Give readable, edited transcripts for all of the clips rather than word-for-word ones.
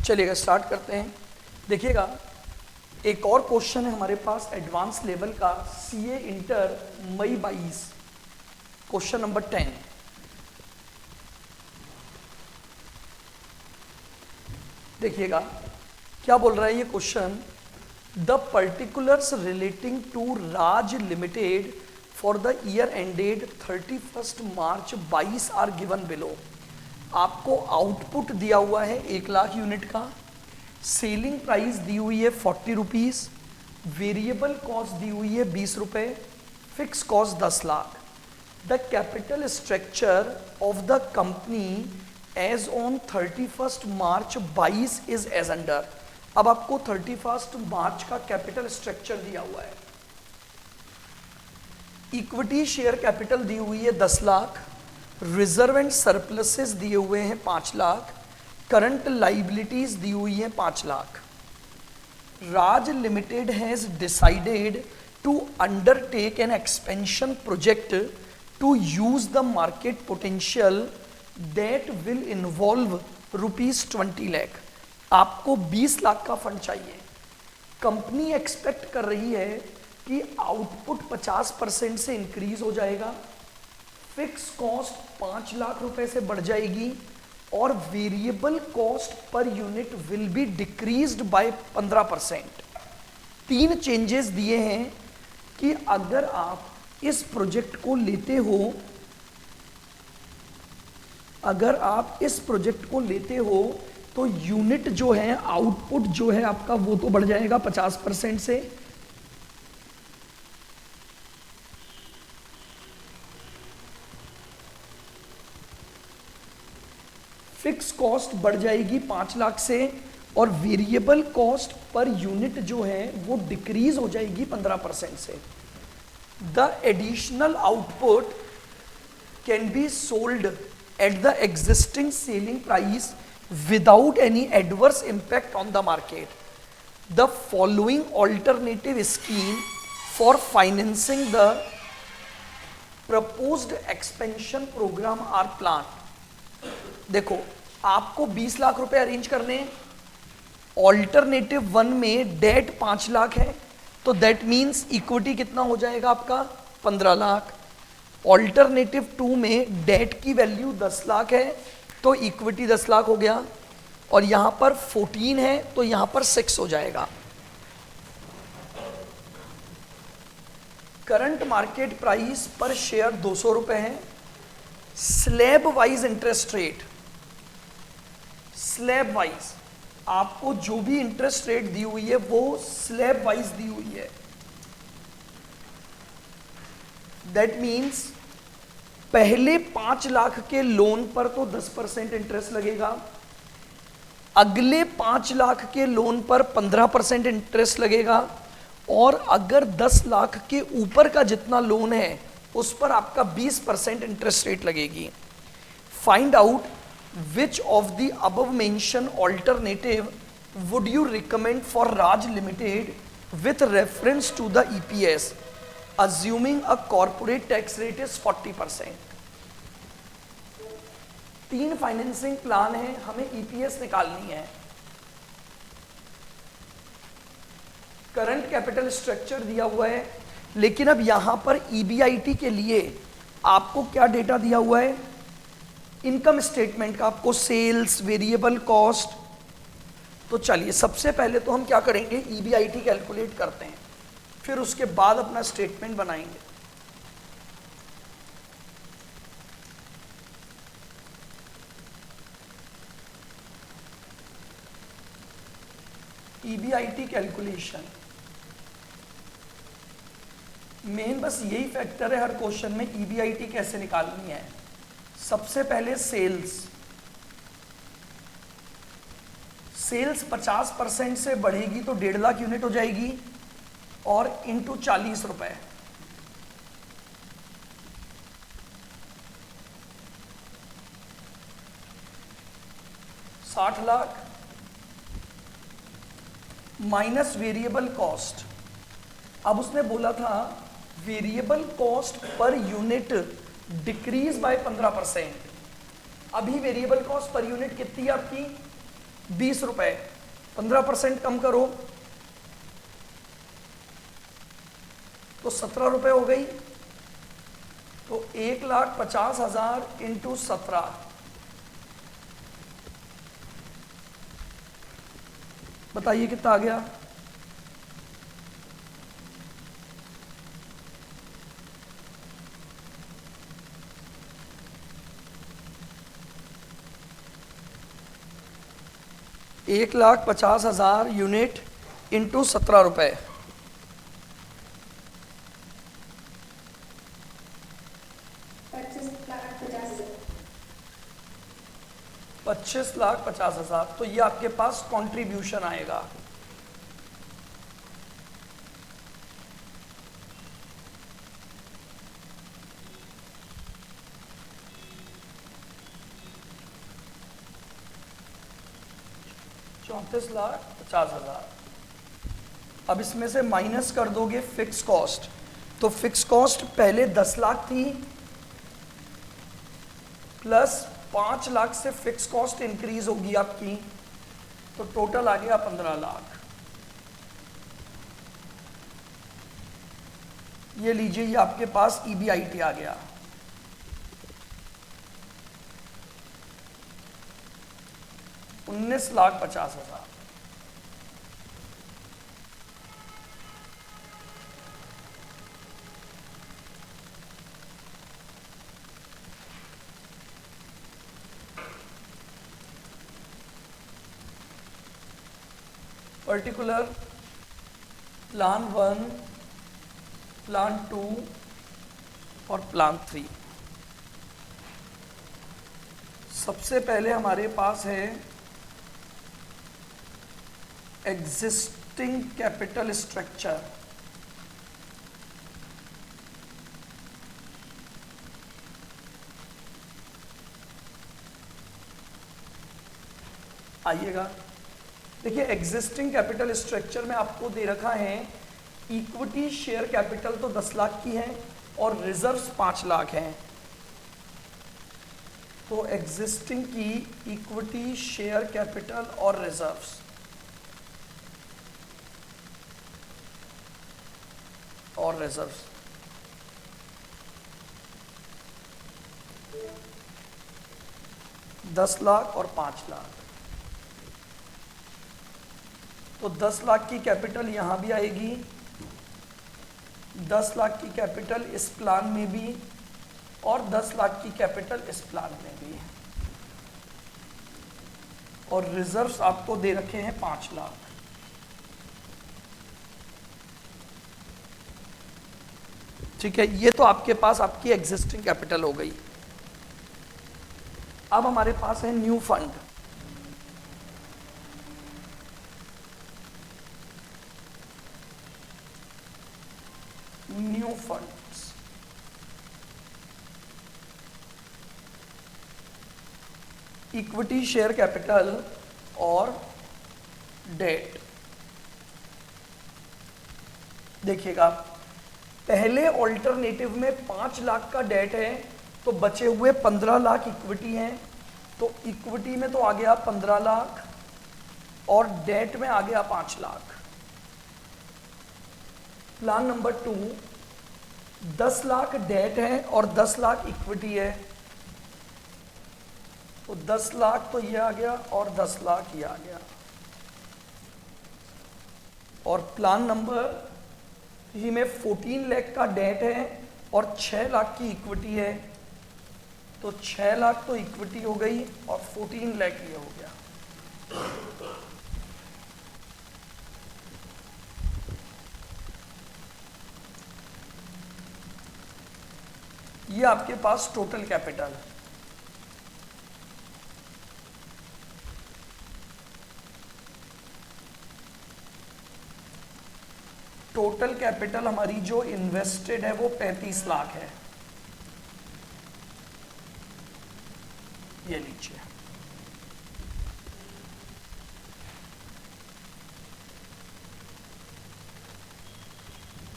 चलिएगा स्टार्ट करते हैं। देखिएगा, एक और क्वेश्चन है हमारे पास एडवांस लेवल का, CA inter May 22, question number 10। देखिएगा क्या बोल रहा है ये question. The particulars relating to Raj limited for the year ended 31 March 22 are given below. आपको आउटपुट दिया हुआ है 1 लाख यूनिट का, सेलिंग प्राइस दी हुई है 40 रुपीज़, वेरिएबल कॉस्ट दी हुई है 20 रुपये, fix cost 10 lakh. The capital structure of the company as on 31 March 22 is as under. अब आपको 31 मार्च का कैपिटल स्ट्रक्चर दिया हुआ है। इक्विटी शेयर कैपिटल दी हुई है 10 लाख, रिजर्व एंड सरप्लसेस दिए हुए हैं 5 लाख, करंट लाइबिलिटीज दी हुई है 5 lakh. Raj limited has decided to undertake an expansion project to use the market potential that will involve ₹20 lakh. आपको 20 लाख का फंड चाहिए। कंपनी एक्सपेक्ट कर रही है कि आउटपुट 50% से इंक्रीज हो जाएगा, फिक्स कॉस्ट 5 लाख रुपए से बढ़ जाएगी और variable cost per unit will be decreased bye 15%। 3 changes दिए हैं कि अगर आप इस प्रोजेक्ट को लेते हो, तो यूनिट जो है, आउटपुट जो है आपका वो तो बढ़ जाएगा 50% से, फिक्स कॉस्ट बढ़ जाएगी 5 लाख से और वेरिएबल कॉस्ट पर यूनिट जो है वो डिक्रीज हो जाएगी 15% से। The additional output can be sold at the existing selling price without any adverse impact on the market. The following alternative scheme for financing the proposed expansion programme are plan. देखो, आपको 20 लाख रुपए arrange करने हैं। Alternative 1 में date 5 lakh है, तो that means equity कितना हो जाएगा आपका 15 लाख। ऑल्टरनेटिव 2 में डेट की वैल्यू 10 लाख है, तो इक्विटी 10 लाख हो गया। और यहां पर 14 है, तो यहां पर 6 हो जाएगा। करंट मार्केट प्राइस पर शेयर 200 रुपए है। Slab wise interest rate, slab wise आपको जो भी इंटरेस्ट रेट दी हुई है वो स्लैब वाइज दी हुई है। दैट मीन्स पहले 5 लाख के लोन पर तो 10% इंटरेस्ट लगेगा, अगले 5 लाख के लोन पर 15% इंटरेस्ट लगेगा, और अगर 10 लाख के ऊपर का जितना लोन है उस पर आपका 20% इंटरेस्ट रेट लगेगी। Find out which of the above mention alternative would you recommend for Raj limited with reference to the EPS assuming a corporate tax rate is 40%। 3 financing plan है, हमें ईपीएस निकालनी है। करंट कैपिटल स्ट्रक्चर दिया हुआ है, लेकिन अब यहां पर ईबीआईटी के लिए आपको क्या डेटा दिया हुआ है, इनकम स्टेटमेंट का, आपको सेल्स, वेरिएबल कॉस्ट। तो चलिए सबसे पहले तो हम क्या करेंगे, ईबीआईटी कैलकुलेट करते हैं, फिर उसके बाद अपना स्टेटमेंट बनाएंगे। ईबीआईटी कैलकुलेशन मेन बस यही फैक्टर है हर क्वेश्चन में, ईबीआईटी कैसे निकालनी है। सबसे पहले सेल्स 50% से बढ़ेगी तो 1.5 लाख यूनिट हो जाएगी, और इंटू 40 रुपए, $60 लाख माइनस वेरिएबल कॉस्ट। अब उसने बोला था variable cost per unit decrease by 15%। अभी वेरिएबल कॉस्ट पर यूनिट कितनी है आपकी 20 रुपए, 15% कम करो तो 17 रुपए हो गई। तो 1,50,000 इंटू 17, बताइए कितना आ गया? $1,50,000 यूनिट इंटू 17 रुपए, 25,50,000। तो ये आपके पास कंट्रीब्यूशन आएगा। $34,50,000। अब इसमें से माइनस कर दोगे फिक्स कॉस्ट, तो फिक्स कॉस्ट पहले 10 लाख थी, प्लस 5 लाख से फिक्स कॉस्ट इंक्रीज होगी आपकी, तो टोटल आ गया 15 लाख। ये लीजिए, ये आपके पास EBIT आ गया। $19,50,000। पर्टिकुलर प्लान 1, प्लान 2 और प्लान 3। सबसे पहले हमारे पास है एग्जिस्टिंग कैपिटल स्ट्रक्चर। आइएगा, देखिए एग्जिस्टिंग कैपिटल स्ट्रक्चर में आपको दे रखा है इक्विटी शेयर कैपिटल तो 10 लाख की है और रिजर्व्स 5 लाख हैं। तो एग्जिस्टिंग की इक्विटी शेयर कैपिटल और रिजर्व्स, और रिजर्व्स $10 लाख और 5 लाख। तो 10 लाख की कैपिटल यहां भी आएगी, 10 लाख की कैपिटल इस प्लान में भी, और 10 लाख की कैपिटल इस प्लान में भी। और रिजर्व्स आपको दे रखे हैं 5 लाख। ठीक है, ये तो आपके पास आपकी एग्जिस्टिंग कैपिटल हो गई। अब हमारे पास है new fund. New funds, equity share capital और डेट। देखिएगा, पहले ऑल्टरनेटिव में 5 लाख का डेट है, तो बचे हुए 15 लाख इक्विटी हैं। तो इक्विटी में तो आ गया 15 लाख और डेट में आ गया 5 lakh. Plan number 2, 10 lakh debt है और 10 लाख इक्विटी है, तो 10 लाख तो ये आ गया और 10 लाख ये आ गया। और प्लान नंबर 3 में 14 लाख का डेट है और 6 लाख की इक्विटी है, तो 6 लाख तो इक्विटी हो गई और 14 लाख ये हो गया। ये आपके पास टोटल कैपिटल। टोटल कैपिटल हमारी जो इन्वेस्टेड है वो 35 लाख है। ये लीजिए,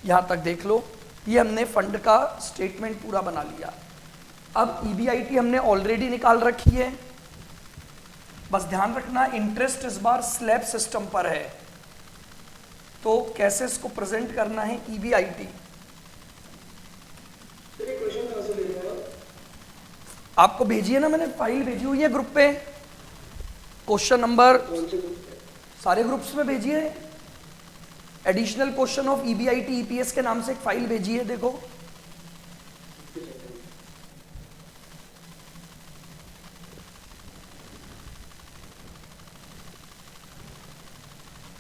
यहां तक देख लो, ये हमने फंड का स्टेटमेंट पूरा बना लिया। अब EBIT हमने ऑलरेडी निकाल रखी है, बस ध्यान रखना इंटरेस्ट इस बार स्लैब सिस्टम पर है, तो कैसे इसको प्रेजेंट करना है ईबीआईटी। क्वेश्चन कहाँ से ले रहे हो? आपको भेजी है ना, मैंने फाइल भेजी हुई है ग्रुप पे, क्वेश्चन नंबर कौन से ग्रुप पे? सारे ग्रुप्स में भेजी है। Additional question of EBIT EPS के नाम से एक फाइल भेजी है, देखो।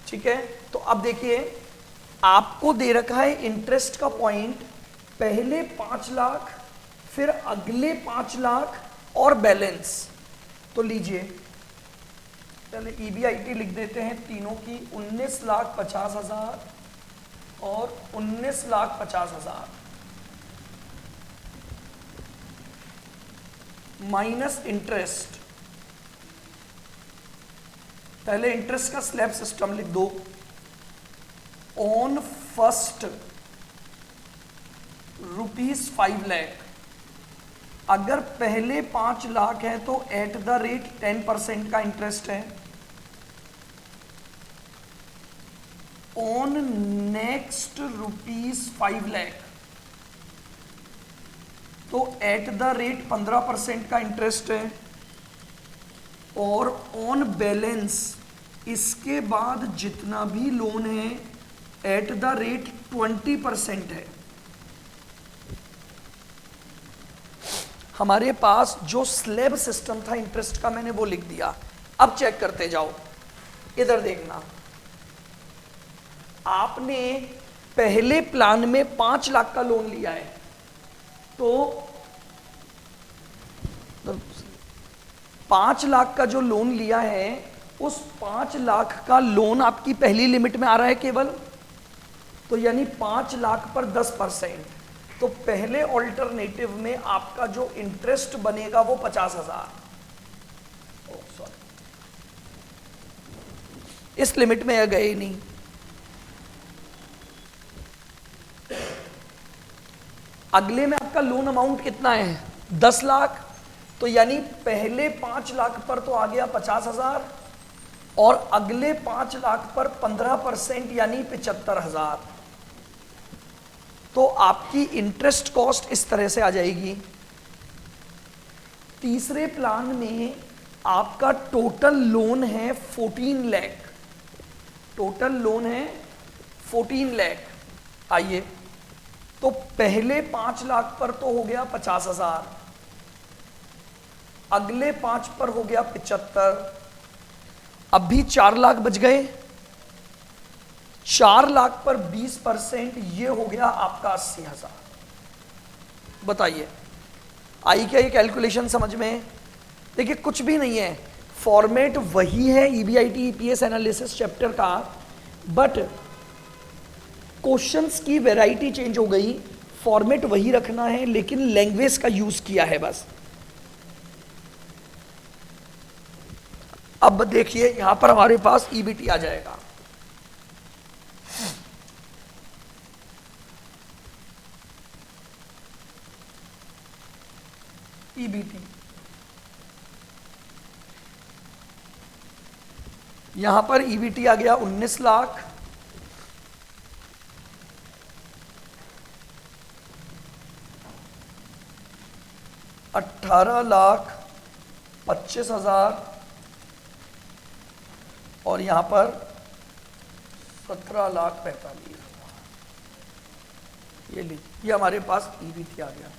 ठीक है, तो अब देखिए आपको दे रखा है इंटरेस्ट का पॉइंट, पहले 5 लाख, फिर अगले 5 लाख और बैलेंस। तो लीजिए पहले ईबीआईटी लिख देते हैं तीनों की, 19,50,000 और 19,50,000 माइनस इंटरेस्ट। पहले इंटरेस्ट का स्लैब सिस्टम लिख दो। ऑन फर्स्ट ₹5 लाख, अगर पहले 5 लाख है तो एट द रेट 10% का इंटरेस्ट है। ऑन नेक्स्ट ₹5 लाख तो एट द रेट 15% का इंटरेस्ट है। और ऑन बैलेंस इसके बाद जितना भी लोन है एट द रेट 20% है। हमारे पास जो स्लैब सिस्टम था इंटरेस्ट का मैंने वो लिख दिया। अब चेक करते जाओ, इधर देखना, आपने पहले प्लान में 5 लाख का लोन लिया है, तो 5 लाख का जो लोन लिया है उस 5 लाख का लोन आपकी पहली लिमिट में आ रहा है केवल, तो यानी 5 लाख पर 10%। तो पहले ऑल्टरनेटिव में आपका जो इंटरेस्ट बनेगा वो 50,000, इस लिमिट में यह गए ही नहीं। अगले में आपका लोन अमाउंट कितना है 10 लाख, तो यानी पहले 5 लाख पर तो आ गया 50,000 और अगले 5 लाख पर 15% यानी 75,000। तो आपकी इंटरेस्ट कॉस्ट इस तरह से आ जाएगी। तीसरे प्लान में आपका टोटल लोन है 14 लाख, टोटल लोन है 14 लाख। आइए, तो पहले 5 लाख पर तो हो गया 50,000, अगले 5 पर हो गया 75, अब भी 4 लाख बच गए। 4 लाख पर 20%, ये हो गया आपका 80,000। बताइए आई क्या ये कैलकुलेशन समझ में? देखिए कुछ भी नहीं है, फॉर्मेट वही है ईबीआईटी ईपीएस एनालिसिस चैप्टर का, बट क्वेश्चंस की वैरायटी चेंज हो गई। फॉर्मेट वही रखना है लेकिन लैंग्वेज का यूज किया है बस। अब देखिए यहां पर हमारे पास ईबीटी आ जाएगा। ईबीटी यहां पर ईबीटी आ गया 19 लाख, $18,25,000 और यहां पर 17,45,000। ये हमारे पास ईबीटी आ गया।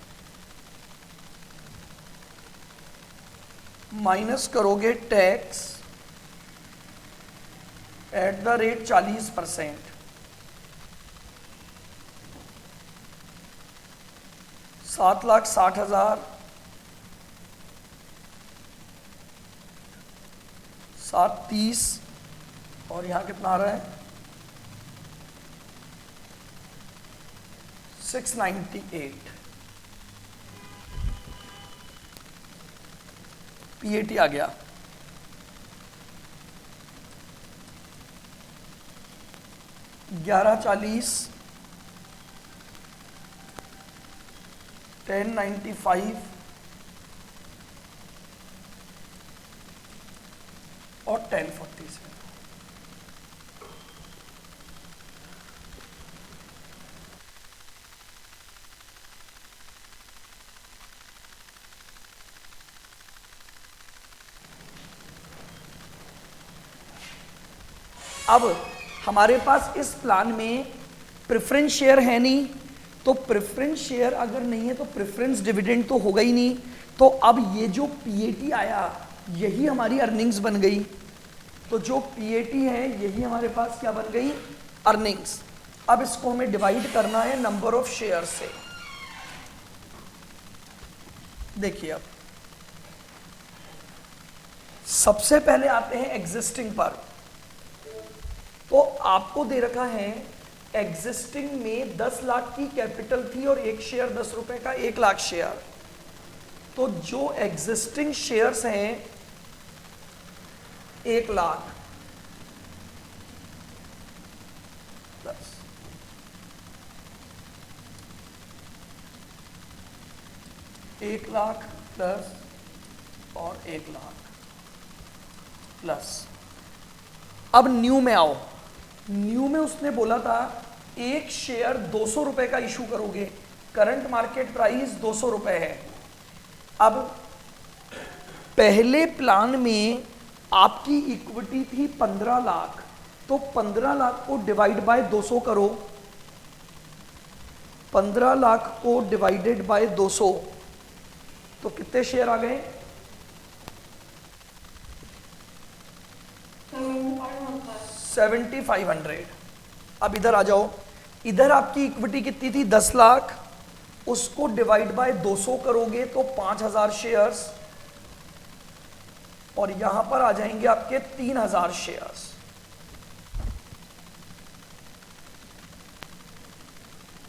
माइनस करोगे टैक्स एट द रेट 40%, 7,60,000, 730 और यहां कितना आ रहा है 698। पीएटी आ गया। $11.40, 1095, 1047। अब हमारे पास इस प्लान में प्रेफरेंस शेयर है नहीं, तो प्रेफरेंस शेयर अगर नहीं है तो प्रेफरेंस डिविडेंड तो होगा ही नहीं। तो अब ये जो पीएटी आया यही हमारी अर्निंग्स बन गई। तो जो पीएटी है यही हमारे पास क्या बन गई, अर्निंग्स। अब इसको हमें डिवाइड करना है नंबर ऑफ शेयर से। देखिए अब सबसे पहले आते हैं एग्जिस्टिंग पर। तो आपको दे रखा है एग्जिस्टिंग में 10 लाख की कैपिटल थी और एक शेयर 10 रुपए का, 1 लाख शेयर। तो जो एग्जिस्टिंग शेयर्स हैं 1 लाख प्लस 1 लाख प्लस और 1 लाख प्लस। अब न्यू में आओ। न्यू में उसने बोला था एक शेयर 200 रुपए का इशू करोगे, करंट मार्केट प्राइस 200 रुपए है। अब पहले प्लान में आपकी इक्विटी थी 15 लाख, तो 15 लाख को डिवाइड बाय 200 करो। 15 लाख को डिवाइडेड बाय 200 तो कितने शेयर आ गए, 7500। अब इधर आ जाओ, इधर आपकी इक्विटी कितनी थी 10 लाख, उसको डिवाइड बाय 200 करोगे तो 5000 शेयर्स, और यहां पर आ जाएंगे आपके 3000 शेयर्स।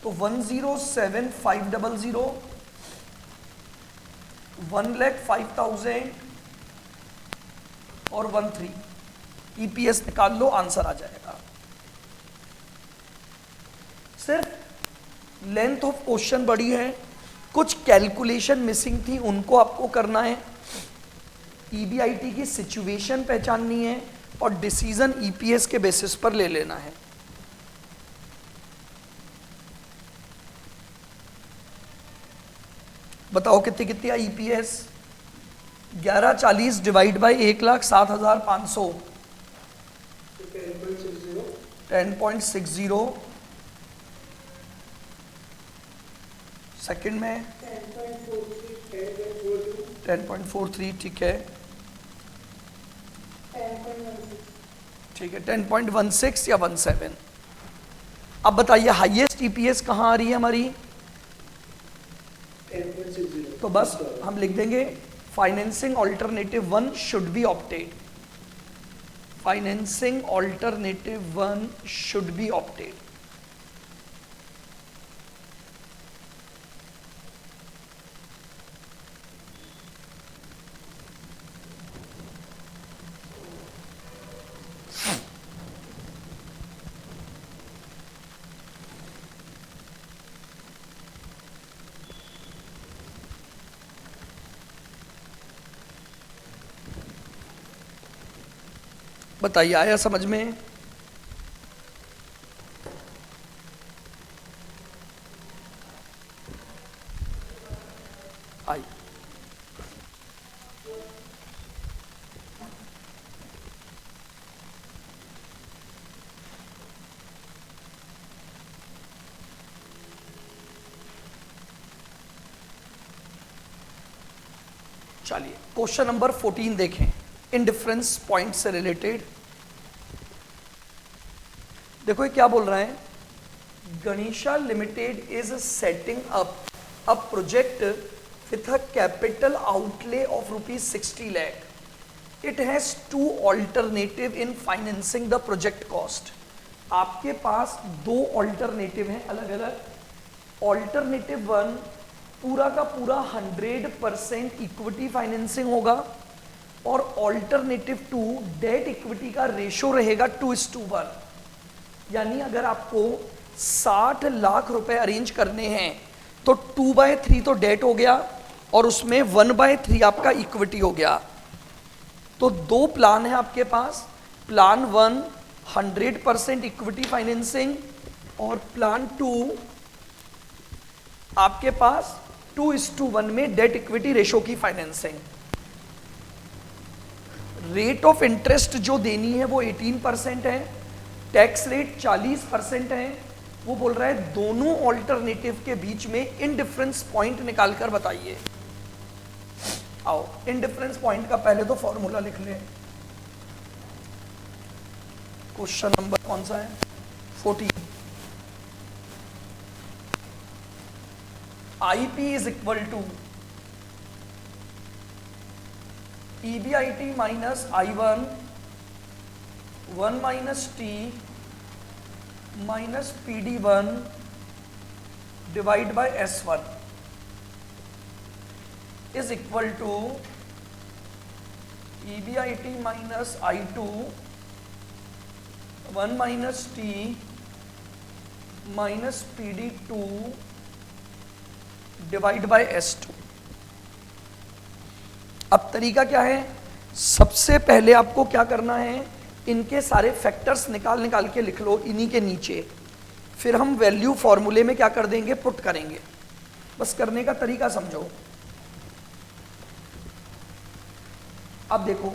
तो 107,500, 1,05,000 और 13। ईपीएस निकाल लो, आंसर आ जाएगा। सिर्फ लेंथ ऑफ क्वेश्चन बड़ी है, कुछ कैलकुलेशन मिसिंग थी, उनको आपको करना है। ईबीआईटी की सिचुएशन पहचाननी है और डिसीजन ईपीएस के बेसिस पर ले लेना है। बताओ कितनी कितनी आई ईपीएस, 1140 डिवाइड बाई 1,07,500, 10.60। सेकंड में 10.43, ठीक है, ठीक है, 10.16 या 17। अब बताइए हाईएस्ट ईपीएस कहाँ आ रही है हमारी, 10.60। तो बस हम लिख देंगे financing alternative 1 should be opted. Financing alternative 1 should be opted. बताइए आया समझ में, आई। चलिए क्वेश्चन नंबर 14 देखें, इंडिफरेंस पॉइंट से रिलेटेड। देखो ये क्या बोल रहा है, Ganesha limited is setting up a project with a capital outlay of ₹60 lakh। It has 2 alternative in financing the project cost. आपके पास 2 ऑल्टरनेटिव हैं अलग अलग। ऑल्टरनेटिव 1 पूरा का पूरा 100% इक्विटी फाइनेंसिंग होगा, और ऑल्टरनेटिव 2 डेट इक्विटी का रेशो रहेगा 2:1। यानी अगर आपको 60 लाख रुपए अरेंज करने हैं तो 2/3 तो डेट हो गया और उसमें 1/3 आपका इक्विटी हो गया। तो दो प्लान है आपके पास, प्लान 1 100% इक्विटी फाइनेंसिंग और प्लान 2 आपके पास 2:1 में डेट इक्विटी रेशो की फाइनेंसिंग। रेट ऑफ इंटरेस्ट जो देनी है वो 18% है, टैक्स रेट 40% है। वो बोल रहा है दोनों ऑल्टरनेटिव के बीच में इंडिफरेंस पॉइंट निकालकर बताइए। आओ इंडिफरेंस पॉइंट का पहले तो फॉर्मूला लिख ले। क्वेश्चन नंबर कौन सा है? 14। IP is equal to EBIT minus I1 1 minus T minus PD1 divide by S1 is equal to EBIT minus I2 1 minus T minus PD2 divide by S2। अब तरीका क्या है? सबसे पहले आपको क्या करना है, इनके सारे फैक्टर्स निकाल के लिख लो इन्हीं के नीचे, फिर हम वैल्यू फॉर्मूले में क्या कर देंगे, पुट करेंगे। बस करने का तरीका समझो। अब देखो,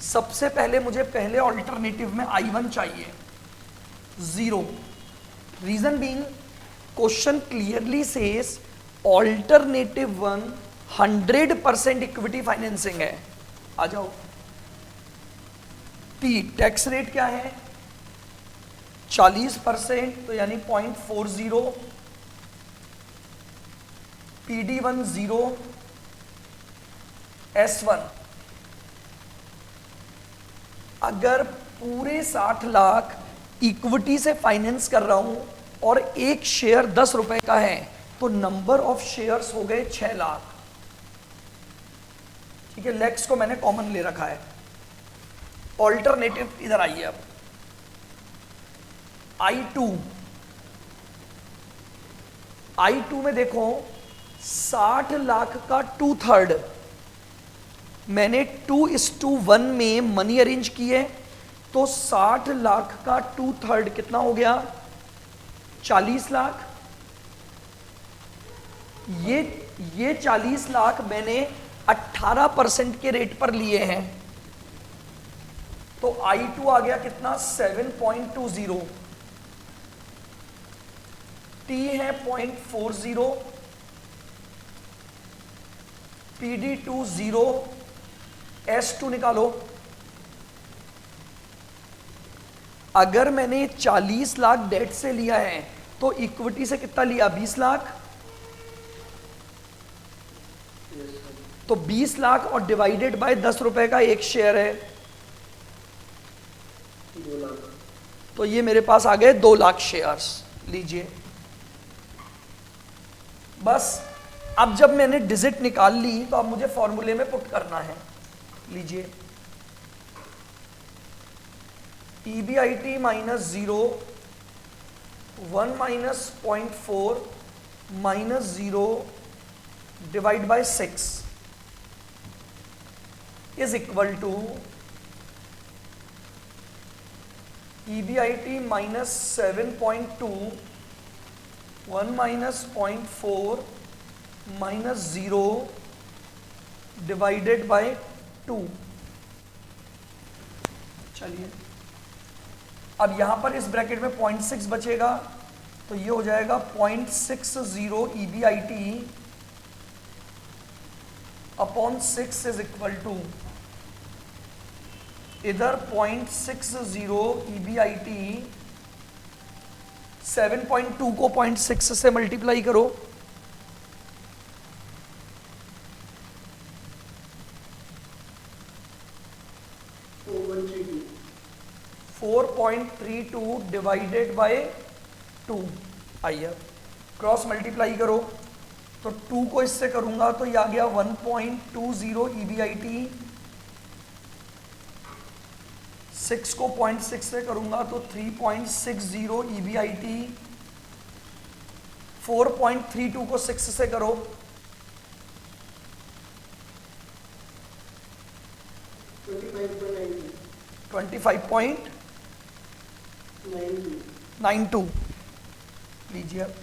सबसे पहले मुझे पहले ऑल्टरनेटिव में I1 चाहिए 0। Reason being question clearly says alternative 1 100% equity financing है। आ जाओ। P टैक्स रेट क्या है? 40%, तो यानी 0.40। PD1 0, S1 अगर पूरे 60 लाख इक्विटी से फाइनेंस कर रहा हूं और एक शेयर 10 रुपए का है तो नंबर ऑफ शेयर्स हो गए 6 लाख। ठीक है, लेक्स को मैंने कॉमन ले रखा है। ऑल्टरनेटिव इधर आइए। अब I2 में देखो 60 लाख का 2/3 मैंने 2:1 में मनी अरेंज किए, तो 60 लाख का 2/3 कितना हो गया? 40 लाख। ये 40 लाख मैंने 18% के रेट पर लिए हैं, तो I2 आ गया कितना? 7.20। T है 0.40, PD2 0, S2 निकालो। अगर मैंने 40 लाख डेट से लिया है तो इक्विटी से कितना लिया? 20 लाख। तो 20 लाख और डिवाइडेड बाय 10 रुपए का एक शेयर है, 2 लाख। तो ये मेरे पास आ गए 2 लाख शेयर्स। लीजिए, बस अब जब मैंने डिजिट निकाल ली तो अब मुझे फॉर्मूले में पुट करना है। लीजिए, EBIT minus 0 1 minus 0.4 minus 0 divide by 6 is equal to EBIT minus 7.2 1 minus 0.4 minus 0 divided by 2। चलिए, अब यहां पर इस ब्रैकेट में 0.6 बचेगा, तो ये हो जाएगा 0.60 EBIT upon 6 is equal to, इधर 0.60 EBIT 7.2 को 0.6 से मल्टीप्लाई करो, तो 132 4.32 डिवाइडेड बाय 2। आइए क्रॉस मल्टीप्लाई करो, तो 2 को इससे करूंगा तो ये आ गया 1.20 EBIT, 6 को 0.6 से करूंगा तो 3.60 EBIT, 4.32 को 6 से करो, 25.92 लीजिए अब,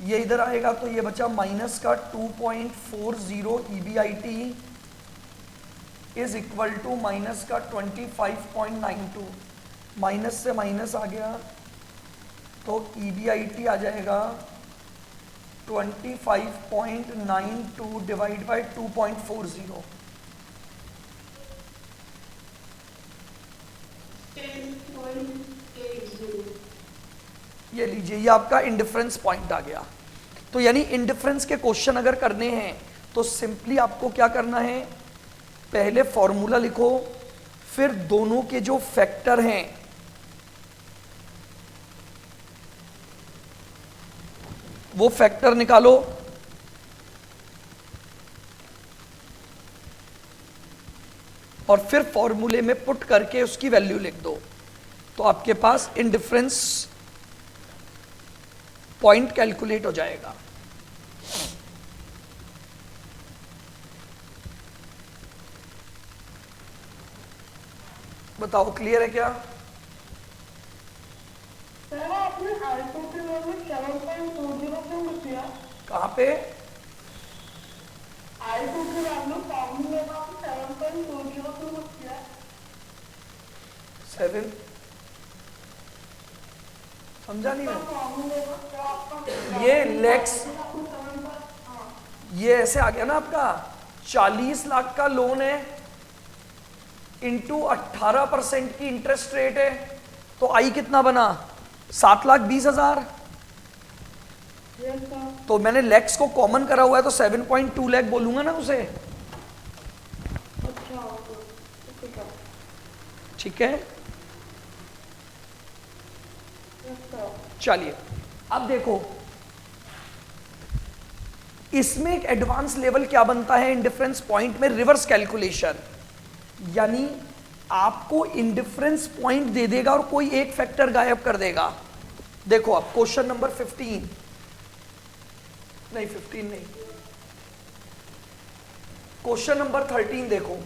ये इधर आएगा तो ये बचा माइनस का 2.40 EBIT is equal to minus का 25.92, माइनस से माइनस आ गया तो EBIT आ जाएगा 25.92 डिवाइड बाय 2.40। 10.80। ये लीजिए, ये आपका इंडिफरेंस पॉइंट आ गया। तो यानी इंडिफरेंस के क्वेश्चन अगर करने हैं तो सिंपली आपको क्या करना है, पहले फॉर्मूला लिखो, फिर दोनों के जो फैक्टर हैं वो फैक्टर निकालो, और फिर फॉर्मूले में पुट करके उसकी वैल्यू लिख दो, तो आपके पास इंडिफरेंस पॉइंट कैलकुलेट हो जाएगा। बताओ क्लियर है क्या? सर आपने I2 के वैल्यू 7.20 क्यों लिखा? कहाँ पे? I2 की वैल्यू फॉर्मूले में 7.20 क्यों लिखा? 7 समझा नहीं मैं? फॉर्मूले में क्या आपका ये लेक्स, ये ऐसे आ गया ना आपका 40 लाख का लोन है इंटू 18% की इंटरेस्ट रेट है, तो आई कितना बना 7,20,000। तो मैंने लेक्स को कॉमन करा हुआ है तो 7.2 लाख बोलूंगा ना उसे, ठीक है? चलिए अब देखो, इसमें एक एडवांस लेवल क्या बनता है इंडिफरेंस पॉइंट में, रिवर्स कैलकुलेशन, यानी आपको इंडिफरेंस पॉइंट दे देगा और कोई एक फैक्टर गायब कर देगा। देखो आप क्वेश्चन नंबर 15 नहीं, 15 नहीं, क्वेश्चन नंबर 13 देखो,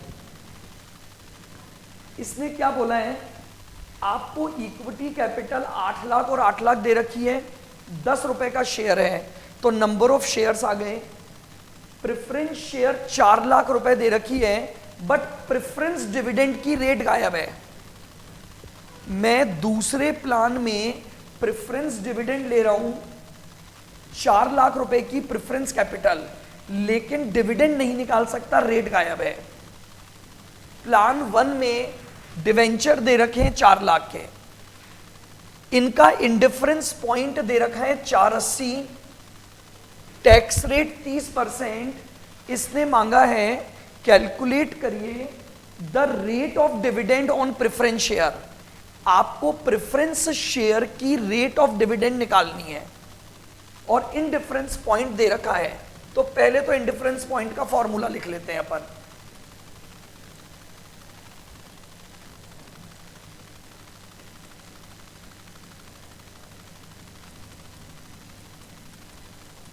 इसने क्या बोला है, आपको इक्विटी कैपिटल 8 लाख और 8 लाख दे रखी है, 10 रुपए का शेयर है, तो नंबर ऑफ शेयर्स आ गए। प्रेफरेंस शेयर 4 लाख रुपए दे रखी है, बट प्रेफरेंस डिविडेंड की रेट गायब है। मैं दूसरे प्लान में प्रेफरेंस डिविडेंड ले रहा हूं 4 लाख रुपए की प्रेफरेंस कैपिटल, लेकिन डिविडेंड नहीं निकाल सकता, रेट गायब है। प्लान 1 में डिवेंचर दे रखे हैं 4 लाख के, इनका इंडिफरेंस पॉइंट दे रखा है 480, टैक्स रेट 30%, इसने मांगा है कैलकुलेट करिए the rate of dividend on preference share. आपको प्रेफरेंस शेयर की रेट ऑफ डिविडेंड निकालनी है और इंडिफरेंस पॉइंट दे रखा है, तो पहले तो इंडिफरेंस पॉइंट का फॉर्मूला लिख लेते हैं अपन।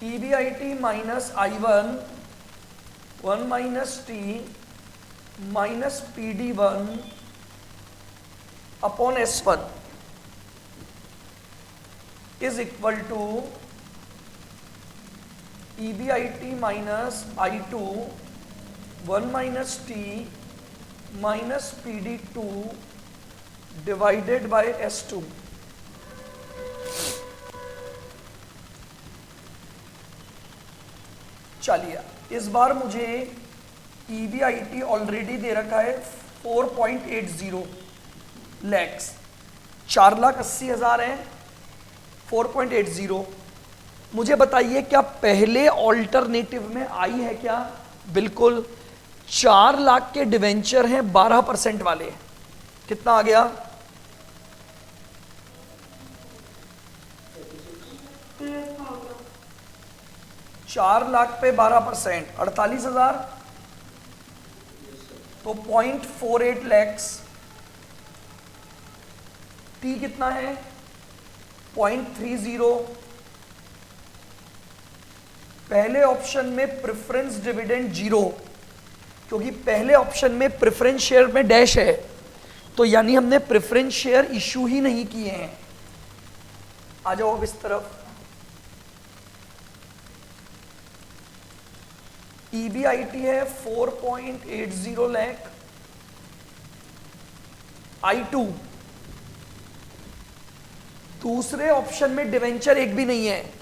EBIT minus I1 1 minus T minus PD1 upon S1 is equal to EBIT minus I2 1 minus T minus PD2 divided by S2। चलिए इस बार मुझे EBIT ऑलरेडी दे रखा है 4.80 लैक्स, 4,80,000 है, 4.80। मुझे बताइए क्या पहले ऑल्टरनेटिव में आई है क्या? बिल्कुल, 4 लाख के डिवेंचर हैं 12% वाले, कितना आ गया? 4 लाख पे 12%, 48,000, तो 0.48 लैक्स। टी कितना है? 0.30। पहले ऑप्शन में प्रेफरेंस डिविडेंड 0, क्योंकि पहले ऑप्शन में प्रेफरेंस शेयर में डैश है, तो यानी हमने प्रेफरेंस शेयर इशू ही नहीं किए हैं। आ जाओ अब इस तरफ। EBIT है 4.80 लाख। I2 दूसरे ऑप्शन में डिवेंचर एक भी नहीं है,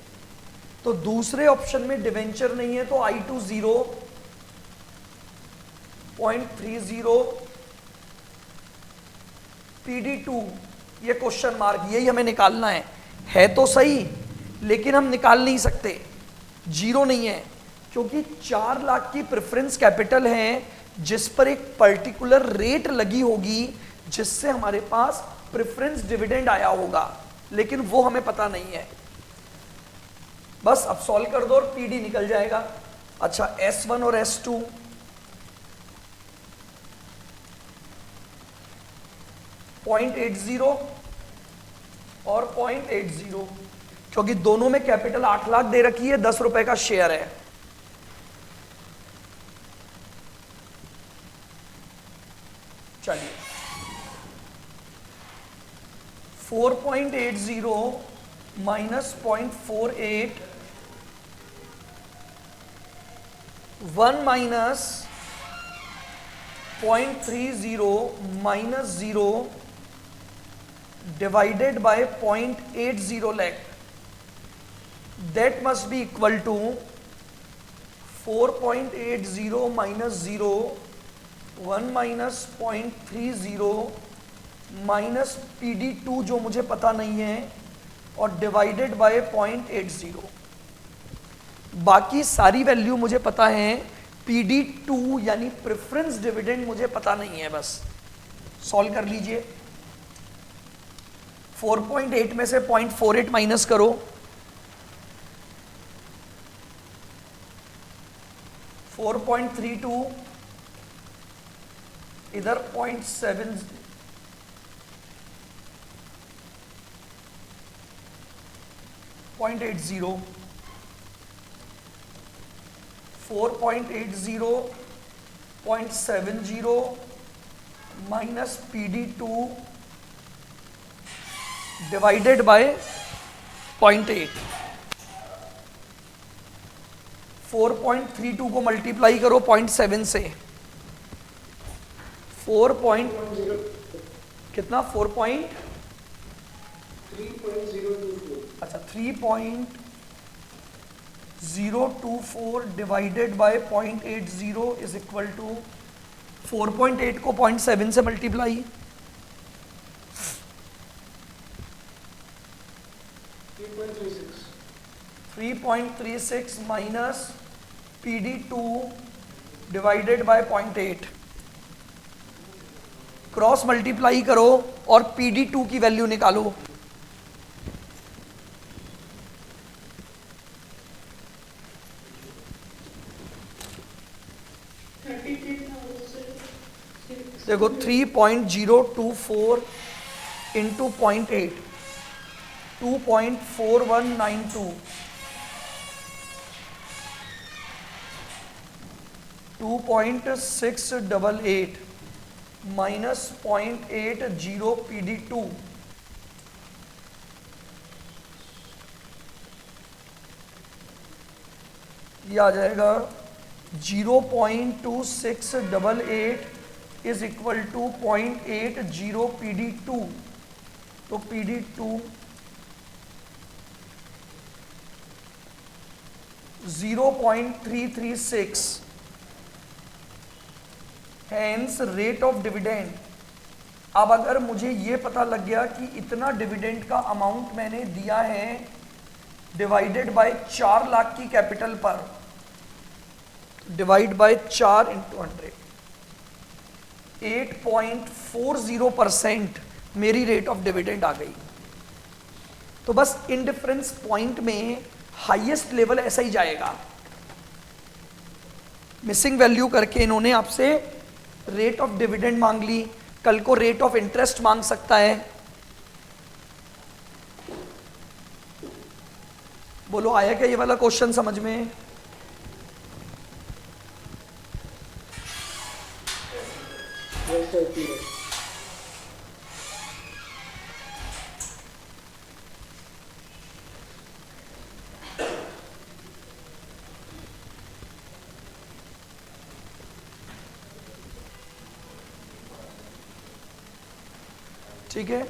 तो दूसरे ऑप्शन में डिवेंचर नहीं है, तो I2 0.30, PD2 ये क्वेश्चन मार्क, यही हमें निकालना है तो सही, लेकिन हम निकाल नहीं सकते, जीरो नहीं है, क्योंकि 4 लाख की प्रेफरेंस कैपिटल है जिस पर एक पर्टिकुलर रेट लगी होगी जिससे हमारे पास प्रेफरेंस डिविडेंड आया होगा, लेकिन वो हमें पता नहीं है। बस अब सॉल्व कर दो और PD निकल जाएगा। अच्छा, S1 और S2 0.80 और 0.80, क्योंकि दोनों में कैपिटल 8 लाख दे रखी है, 10 रुपए का शेयर है। चलिए 4.80 minus 0.48, 1 minus 0.30 minus 0 divided by 0.80 lakh, that must be equal to 4.80 minus 0, 1 minus 0.30 minus PD2 जो मुझे पता नहीं है, और divided by 0.80। बाकी सारी वैल्यू मुझे पता है, PD2 यानी प्रेफरेंस डिविडेंड मुझे पता नहीं है। बस सॉल्व कर लीजिए। 4.8 में से 0.48 माइनस करो, 4.32, इधर 0.7, 0.80, 4.80, 0.70 माइनस PD2 डिवाइडेड बाय 0.8। 4.32 को मल्टीप्लाई करो 0.7 से, 4 पॉइंट कितना 3.024 अच्छा 3.024 divided by 0.80 is equal to 4.8 को 0.7 से multiply, 3.36 minus PD2 divided by 0.8, cross multiply करो और PD2 की वैल्यू निकालो। देखो 3.024 इंटू 0.8, 2.4192, 2.688 माइनस 0.80 PD2, ये आ जाएगा 0.2688 इज इक्वल टू 0.80 PD2। तो PD2 0.336, hence rate of dividend. अब अगर मुझे ये पता लग गया कि इतना डिविडेंड का अमाउंट मैंने दिया है डिवाइडेड बाय 4 लाख की कैपिटल पर, डिवाइड बाय 4 इंटू 100, 8.40% मेरी रेट ऑफ डिविडेंड आ गई। तो बस इंडिफरेंस पॉइंट में हाईएस्ट लेवल ऐसा ही जाएगा। मिसिंग वैल्यू करके इन्होंने आपसे रेट ऑफ डिविडेंड मांग ली, कल को रेट ऑफ इंटरेस्ट मांग सकता है। बोलो आया क्या ये वाला क्वेश्चन समझ में? ठीक है।